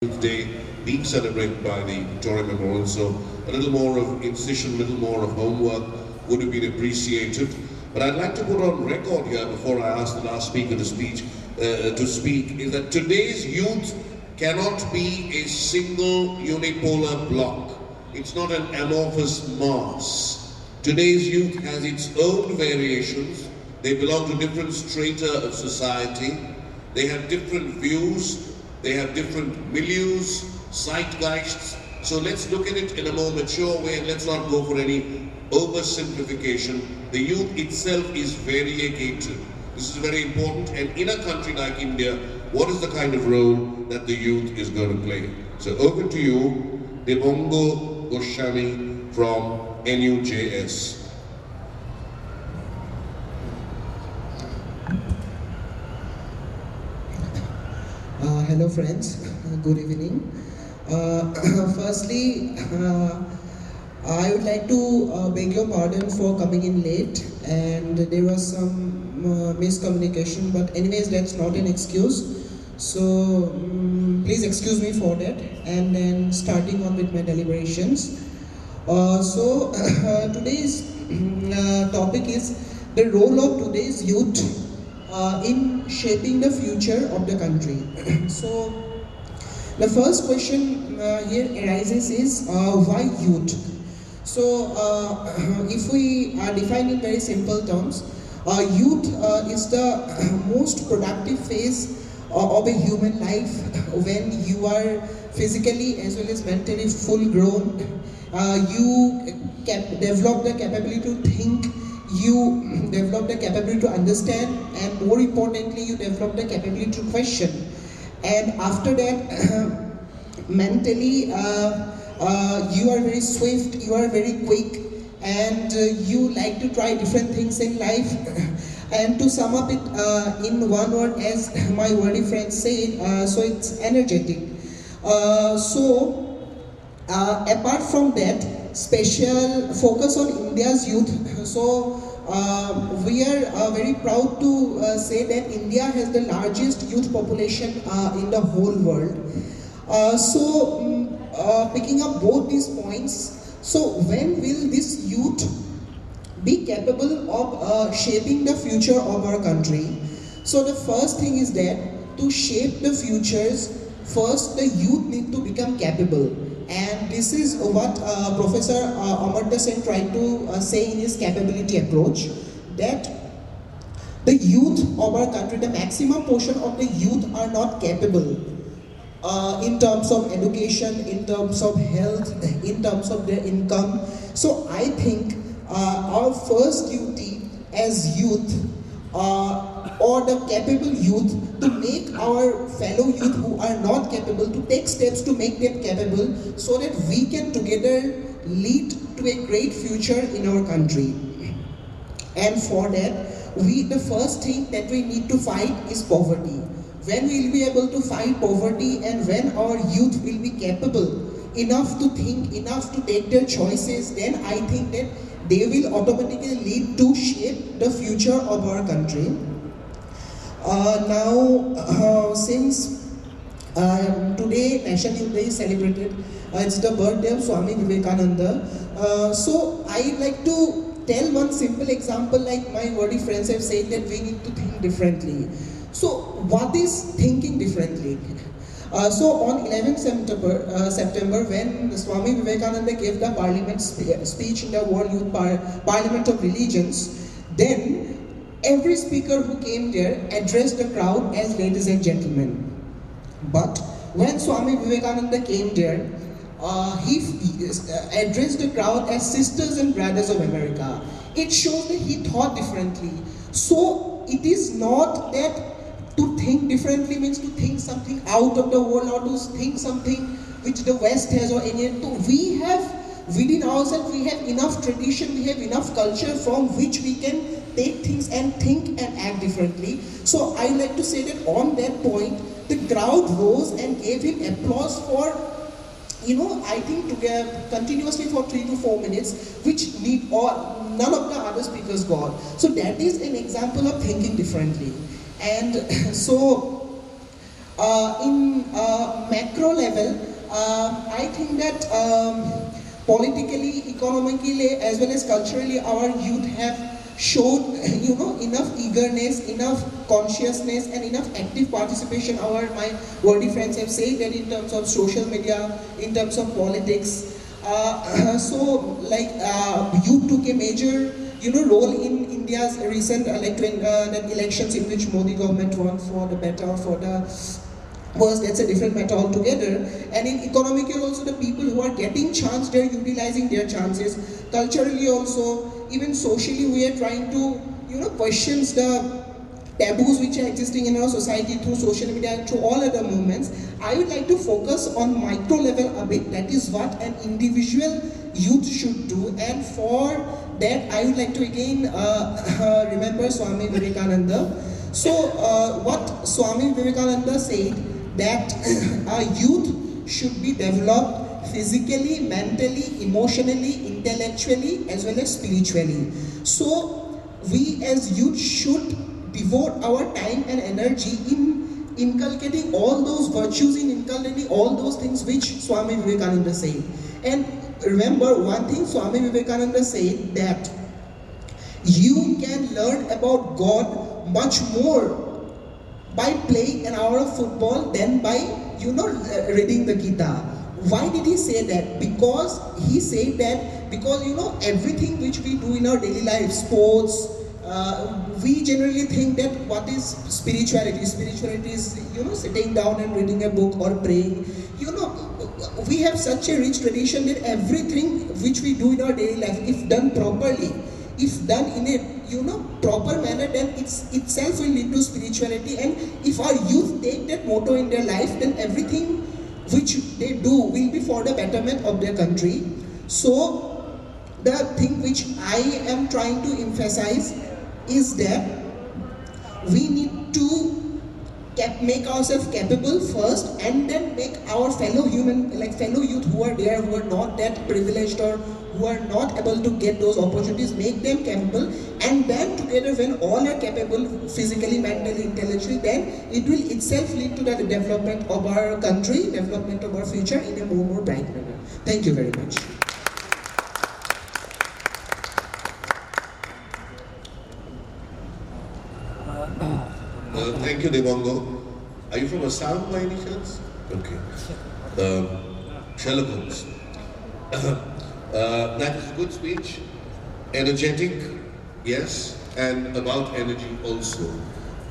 Youth Day being celebrated by the Victoria Memorial, so a little more of incision, a little more of homework would have been appreciated. But I'd like to put on record here before I ask the last speaker to speak, is that today's youth cannot be a single unipolar block. It's not an amorphous mass. Today's youth has its own variations. They belong to different strata of society. They have different views. They have different milieus, zeitgeists. So let's look at it in a more mature way and let's not go for any oversimplification. The youth itself is variegated. This is very important, and in a country like India, what is the kind of role that the youth is going to play? So over to you, Devongo Goswami from NUJS. Hello friends, good evening. Firstly, I would like to beg your pardon for coming in late, and there was some miscommunication, but anyways that's not an excuse. So please excuse me for that, and then starting on with my deliberations. Today's topic is the role of today's youth in shaping the future of the country. So the first question here arises is why youth? So if we define in very simple terms, youth is the most productive phase of a human life when you are physically as well as mentally full grown. You develop the capability to think, you develop the capability to understand, and more importantly you develop the capability to question. And after that mentally you are very swift, you are very quick, and you like to try different things in life. And to sum up it in one word, as my worthy friend said, so it's energetic. Apart from that, special focus on India's youth. So we are very proud to say that India has the largest youth population in the whole world. Picking up both these points, so when will this youth be capable of shaping the future of our country? So the first thing is that to shape the futures, first the youth need to become capable. And this is what Professor Amartya Sen tried to say in his capability approach, that the youth of our country, the maximum portion of the youth are not capable in terms of education, in terms of health, in terms of their income. So I think our first duty as youth or the capable youth to make our fellow youth who are not capable to take steps to make them capable, so that we can together lead to a great future in our country. And for that, the first thing that we need to fight is poverty. When we will be able to fight poverty, and when our youth will be capable enough to think, enough to take their choices, then I think that they will automatically lead to shape the future of our country. Since today National Youth Day is celebrated, it's the birthday of Swami Vivekananda. So I'd like to tell one simple example, like my worthy friends have said that we need to think differently. So what is thinking differently? So on 11th September, when Swami Vivekananda gave the Parliament speech in the World Youth Parliament of Religions, then every speaker who came there addressed the crowd as ladies and gentlemen. But when Swami Vivekananda came there, he addressed the crowd as sisters and brothers of America. It shows that he thought differently. So it is not that to think differently means to think something out of the world, or to think something which the West has or any. We have within ourselves, we have enough tradition, we have enough culture from which we can take things and think and act differently. So I like to say that on that point, the crowd rose and gave him applause for, I think continuously for 3 to 4 minutes, which none of the other speakers got. So that is an example of thinking differently. And so In macro level, I think that politically, economically, as well as culturally, our youth have showed enough eagerness, enough consciousness, and enough active participation. My worthy friends have said that in terms of social media, in terms of politics. Youth took a major role in India's recent that elections in which Modi government won, for the better or for the worse, that's a different matter altogether. And in economical also, the people who are getting chance, they're utilizing their chances. Culturally also, even socially, we are trying to question the taboos which are existing in our society through social media and through all other movements. I would like to focus on micro level a bit. That is what an individual youth should do, and for that I would like to again remember Swami Vivekananda. So what Swami Vivekananda said, that our youth should be developed physically, mentally, emotionally, intellectually, as well as spiritually. So we as youth should devote our time and energy in inculcating all those virtues, in inculcating all those things which Swami Vivekananda said. And remember one thing Swami Vivekananda said, that you can learn about God much more by playing an hour of football than by reading the Gita. Why did he say that? Because he said that because everything which we do in our daily life, sports, we generally think that what is spirituality? Spirituality is sitting down and reading a book or praying. We have such a rich tradition that everything which we do in our daily life, if done properly, if done in a proper manner, then itself will lead to spirituality. And if our youth take that motto in their life, then everything which they do will be for the betterment of their country. So the thing which I am trying to emphasize is that we need to make ourselves capable first, and then make our fellow youth who are there, who are not that privileged or who are not able to get those opportunities, make them capable. And then together, when all are capable physically, mentally, intellectually, then it will itself lead to the development of our country, development of our future in a more bright manner. Thank you very much. Thank you, Devango. Are you from Assam by any chance? Okay. Sherlock Holmes. That is a good speech. Energetic, yes, and about energy also.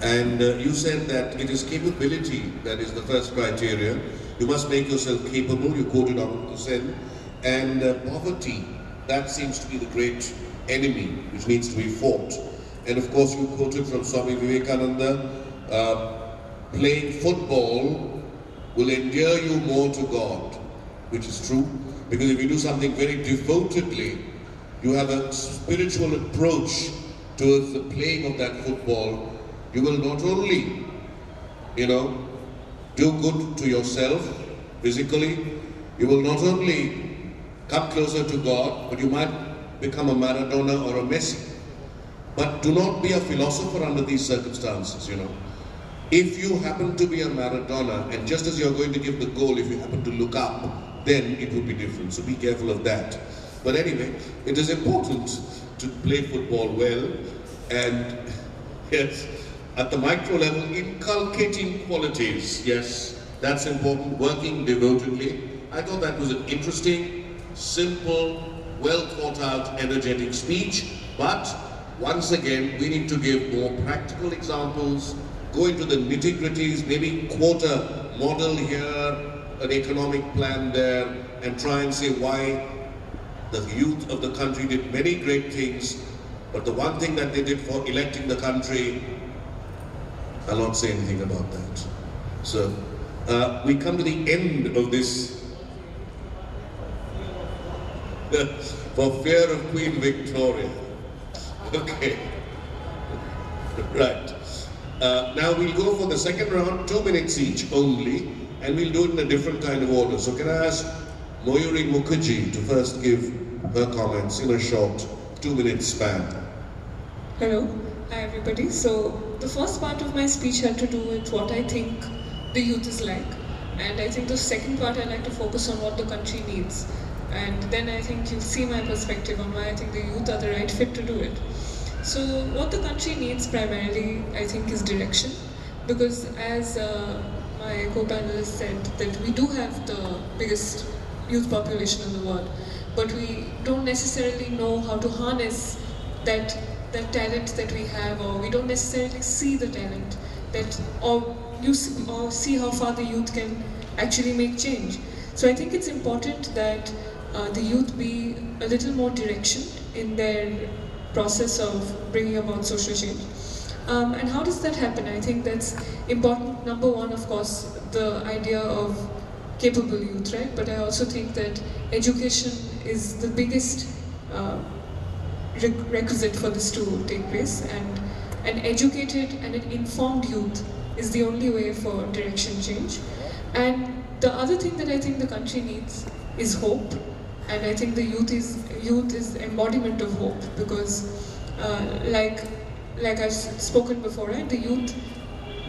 And you said that it is capability that is the first criteria. You must make yourself capable, you quoted Amartya Sen. And poverty, that seems to be the great enemy which needs to be fought. And of course you quoted from Swami Vivekananda, playing football will endear you more to God, which is true. Because if you do something very devotedly, you have a spiritual approach towards the playing of that football, you will not only, do good to yourself physically, you will not only come closer to God, but you might become a Maradona or a Messi. But do not be a philosopher under these circumstances, If you happen to be a Maradona, and just as you're going to give the goal, if you happen to look up, then it would be different. So be careful of that. But anyway, it is important to play football well, and yes, at the micro level, inculcating qualities. Yes, that's important. Working devotedly. I thought that was an interesting, simple, well thought out, energetic speech. But once again, we need to give more practical examples, go into the nitty-gritties, maybe quote a model here, an economic plan there, and try and say why the youth of the country did many great things, but the one thing that they did for electing the country, I'll not say anything about that. So, we come to the end of this for fear of Queen Victoria. Okay, right. Now we'll go for the second round, 2 minutes each only, and we'll do it in a different kind of order. So can I ask Mayuri Mukherjee to first give her comments in a short 2 minute span? Hello, hi everybody. So the first part of my speech had to do with what I think the youth is like. And I think the second part, I like to focus on what the country needs. And then I think you'll see my perspective on why I think the youth are the right fit to do it. So what the country needs primarily, I think, is direction. Because as my co-panelist said, that we do have the biggest youth population in the world, but we don't necessarily know how to harness that talent that we have, or we don't necessarily see the talent that, or see how far the youth can actually make change. So I think it's important that the youth be a little more direction in their process of bringing about social change. And how does that happen? I think that's important. Number one, of course, the idea of capable youth, right? But I also think that education is the biggest requisite for this to take place, and an educated and an informed youth is the only way for direction change. And the other thing that I think the country needs is hope, and I think the youth is embodiment of hope, because like I've spoken before, right? The youth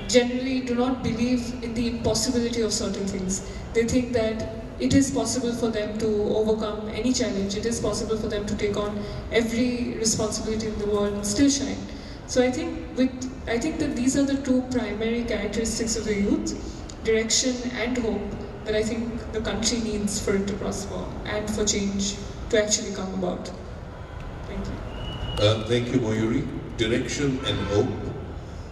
generally do not believe in the impossibility of certain things. They think that it is possible for them to overcome any challenge. It is possible for them to take on every responsibility in the world and still shine. So I think that these are the two primary characteristics of the youth: direction and hope, that I think the country needs for it to prosper and for change to actually come about. Thank you. Thank you, Mayuri. Direction and hope.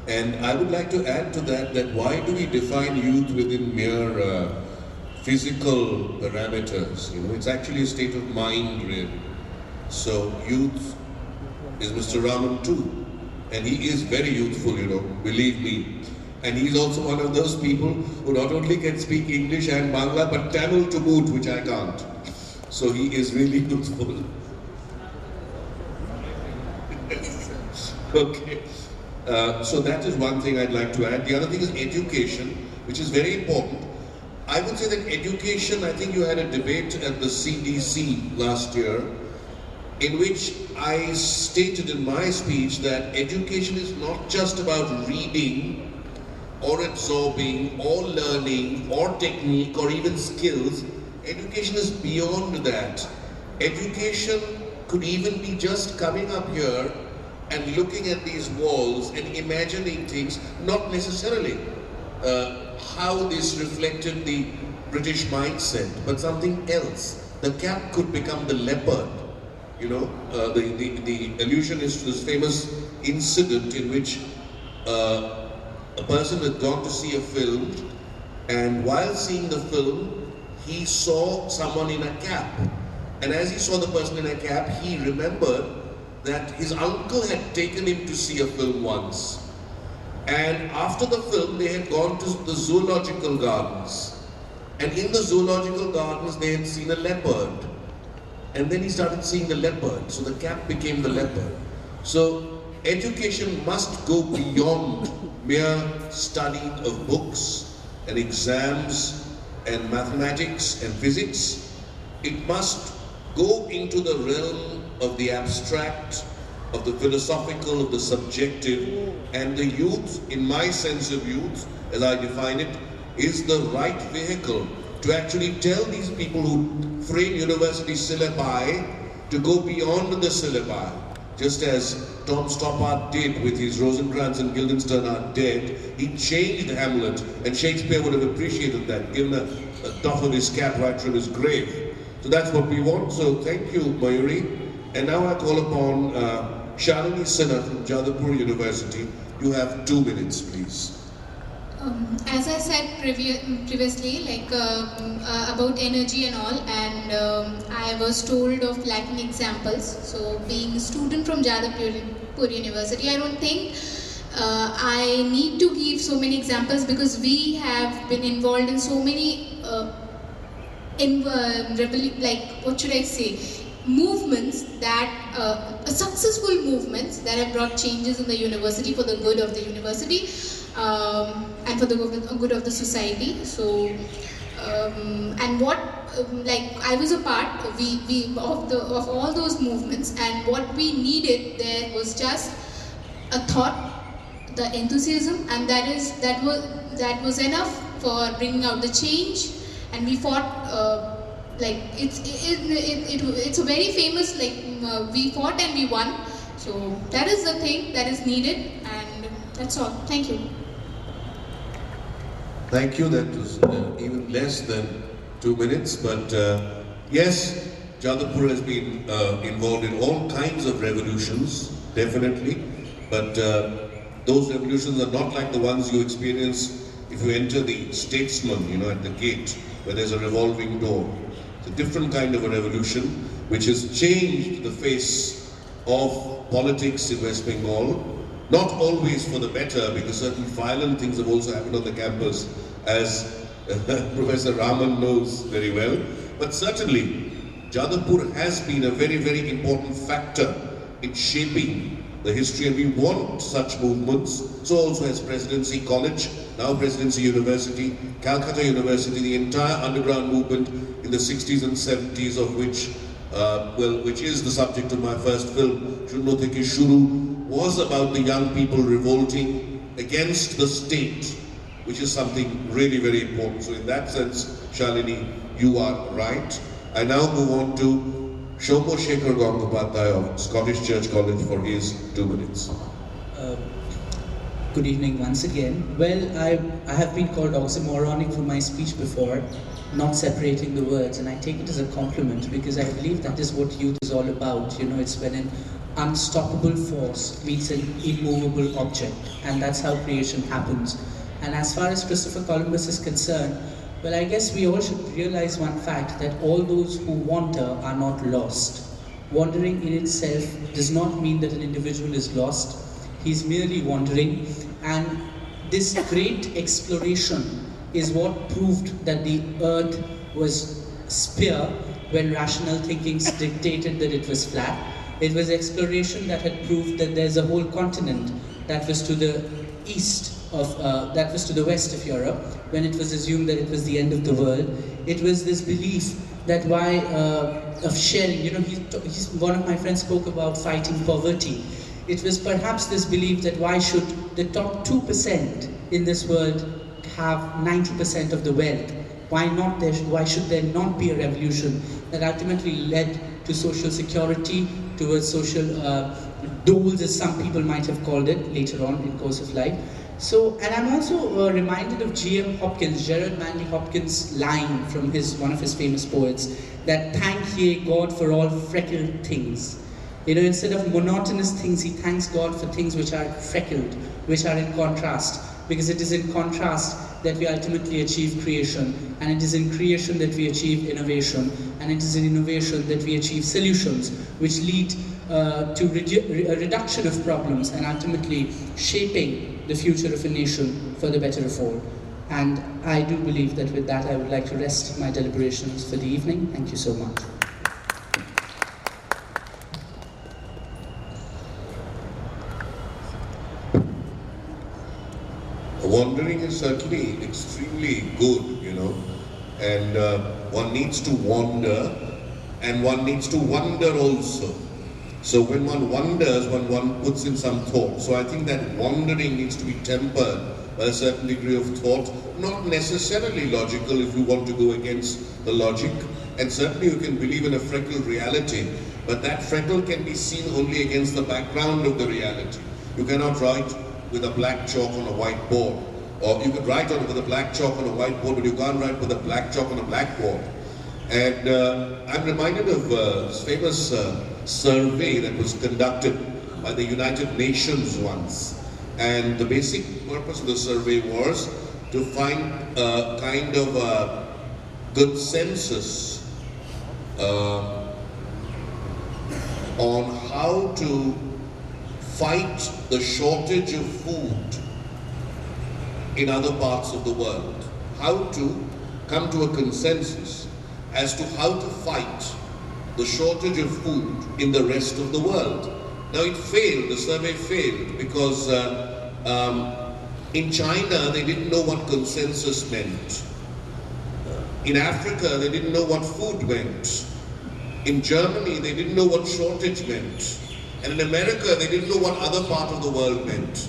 And I would like to add to that why do we define youth within mere physical parameters? You know, it's actually a state of mind, really. So youth is Mr. Raman too, and he is very youthful, you know, believe me. And he's also one of those people who not only can speak English and Bangla, but Tamil to boot, which I can't. So he is really youthful. Okay. So that is one thing I'd like to add. The other thing is education, which is very important. I would say that education, I think you had a debate at the CDC last year, in which I stated in my speech that education is not just about reading or absorbing or learning or technique or even skills. Education is beyond that. Education could even be just coming up here and looking at these walls and imagining things, not necessarily how this reflected the British mindset, but something else. The cat could become the leopard. You know, the allusion is to this famous incident in which a person had gone to see a film, and while seeing the film, he saw someone in a cap. And as he saw the person in a cap, he remembered that his uncle had taken him to see a film once. And after the film, they had gone to the zoological gardens. And in the zoological gardens, they had seen a leopard. And then he started seeing the leopard. So the cap became the leopard. So education must go beyond mere study of books and exams and mathematics and physics. It must go into the realm of the abstract, of the philosophical, of the subjective, and the youth, in my sense of youth, as I define it, is the right vehicle to actually tell these people who frame university syllabi to go beyond the syllabi. Just as Tom Stoppard did with his Rosencrantz and Guildenstern Are Dead, he changed Hamlet, and Shakespeare would have appreciated that, given a doff of his cap right from his grave. So that's what we want. So thank you, Mayuri. And now I call upon Shalini Sinha from Jadavpur University. You have 2 minutes, please. As I said previously, like about energy and all, and I was told of lacking examples. So being a student from Jadavpur University, I don't think I need to give so many examples, because we have been involved in so many movements that successful movements that have brought changes in the university for the good of the university and for the good of the society. So and what I was a part of all those movements, and what we needed there was just a thought, the enthusiasm, and that was enough for bringing out the change, and we fought. Like it's a very famous, like we fought and we won. So that is the thing that is needed, and that's all. Thank you. Thank you. That was even less than 2 minutes, but yes, Jadavpur has been involved in all kinds of revolutions, definitely, but those revolutions are not like the ones you experience if you enter the Statesman, you know, at the gate, where there's a revolving door. It's a different kind of a revolution, which has changed the face of politics in West Bengal, not always for the better, because certain violent things have also happened on the campus, as Professor Raman knows very well, but certainly Jadavpur has been a very, very important factor in shaping the history, and we want such movements. So also has Presidency College, now Presidency University, Calcutta University, the entire underground movement in the 60s and 70s, of which, which is the subject of my first film, Shunno Theke Shuru, was about the young people revolting against the state, which is something really, very important. So in that sense, Shalini, you are right. I now move on to Shomo Shekhar Gangopadhyay of Scottish Church College for his 2 minutes. Good evening once again. Well, I have been called oxymoronic for my speech before, not separating the words, and I take it as a compliment, because I believe that is what youth is all about. You know, it's when an unstoppable force meets an immovable object, and that's how creation happens. And as far as Christopher Columbus is concerned, well, I guess we all should realize one fact, that all those who wander are not lost. Wandering in itself does not mean that an individual is lost. He's merely wandering, and this great exploration is what proved that the earth was sphere when rational thinking dictated that it was flat. It was exploration that had proved that there's a whole continent that was to the east of, that was to the west of Europe, when it was assumed that it was the end of the world. It was this belief that why, of sharing, you know, one of my friends spoke about fighting poverty. It was perhaps this belief that why should the top 2% in this world have 90% of the wealth? Why should there not be a revolution that ultimately led to social security, towards social doles, as some people might have called it later on in course of life. So, and I'm also reminded of G.M. Hopkins, Gerard Manley Hopkins' line from one of his famous poets, that thank ye God for all freckled things. You know, instead of monotonous things, he thanks God for things which are freckled, which are in contrast, because it is in contrast that we ultimately achieve creation, and it is in creation that we achieve innovation, and it is in innovation that we achieve solutions, which lead to a reduction of problems, and ultimately shaping the future of a nation for the better of all. And I do believe that with that I would like to rest my deliberations for the evening. Thank you so much. Wandering is certainly extremely good, you know, and one needs to wander, and one needs to wonder also. So when one wanders, one puts in some thought. So I think that wandering needs to be tempered by a certain degree of thought, not necessarily logical if you want to go against the logic. And certainly you can believe in a freckled reality, but that freckle can be seen only against the background of the reality. You cannot write with a black chalk on a white board. Or you could write with a black chalk on a white board, but you can't write with a black chalk on a blackboard. And I'm reminded of this famous survey that was conducted by the United Nations once. And the basic purpose of the survey was to find a kind of a consensus on how to fight the shortage of food in other parts of the world. How to come to a consensus as to how to fight the shortage of food in the rest of the world. Now it failed, the survey failed, because in China they didn't know what consensus meant. In Africa they didn't know what food meant. In Germany they didn't know what shortage meant. And in America they didn't know what other part of the world meant.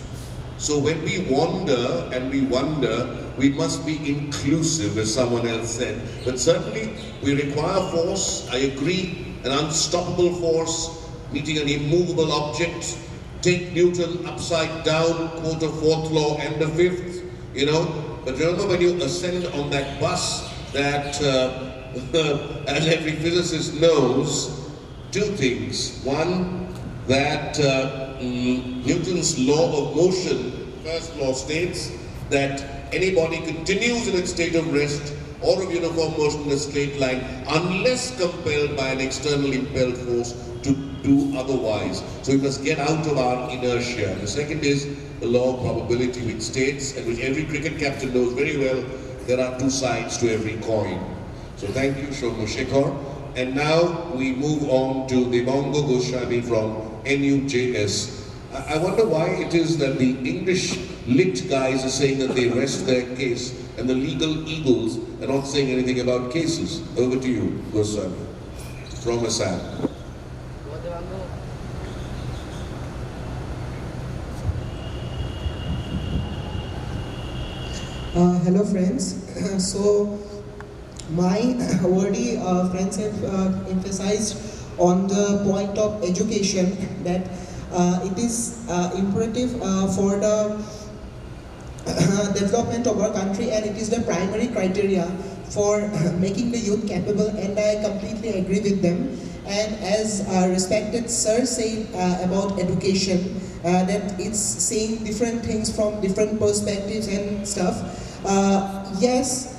So when we wander and we wonder, we must be inclusive, as someone else said. But certainly we require force, I agree, an unstoppable force, meeting an immovable object. Take Newton upside down, quote a fourth law and a fifth, you know. But remember, when you ascend on that bus, that, as every physicist knows, two things. One, that Newton's law of motion, first law, states that any body continues in its state of rest or of uniform motion in a straight line unless compelled by an external impelled force to do otherwise. So we must get out of our inertia. The second is the law of probability, which states, and which every cricket captain knows very well, there are two sides to every coin. So thank you, Shoma Shekhar. And now we move on to Devanga Goswami from NUJS. I wonder why it is that the English lit guys are saying that they rest their case and the legal eagles are not saying anything about cases. Over to you, Goswami, from Assam. Hello friends. So my worthy friends have emphasized on the point of education, that it is imperative for the development of our country, and it is the primary criteria for making the youth capable, and I completely agree with them. And as respected sir said about education, that it's seeing different things from different perspectives and stuff. Yes,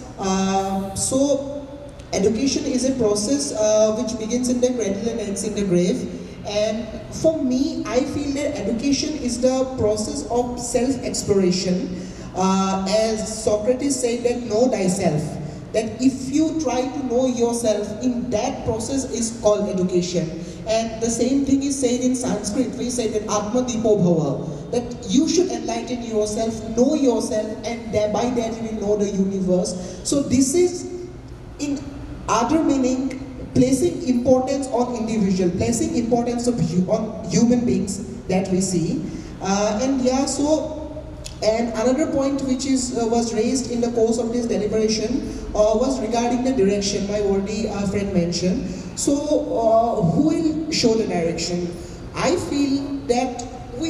so education is a process which begins in the cradle and ends in the grave. And for me, I feel that education is the process of self-exploration. As Socrates said, that know thyself. That if you try to know yourself, in that process is called education. And the same thing is said in Sanskrit. We say that Atma Dipo Bhava, that you should enlighten yourself, know yourself, and by that you will know the universe. So this is, in other meaning, placing importance on individual, placing importance on human beings that we see. And yeah, so, and another point which was raised in the course of this deliberation was regarding the direction my worthy friend mentioned. So who will show the direction? I feel that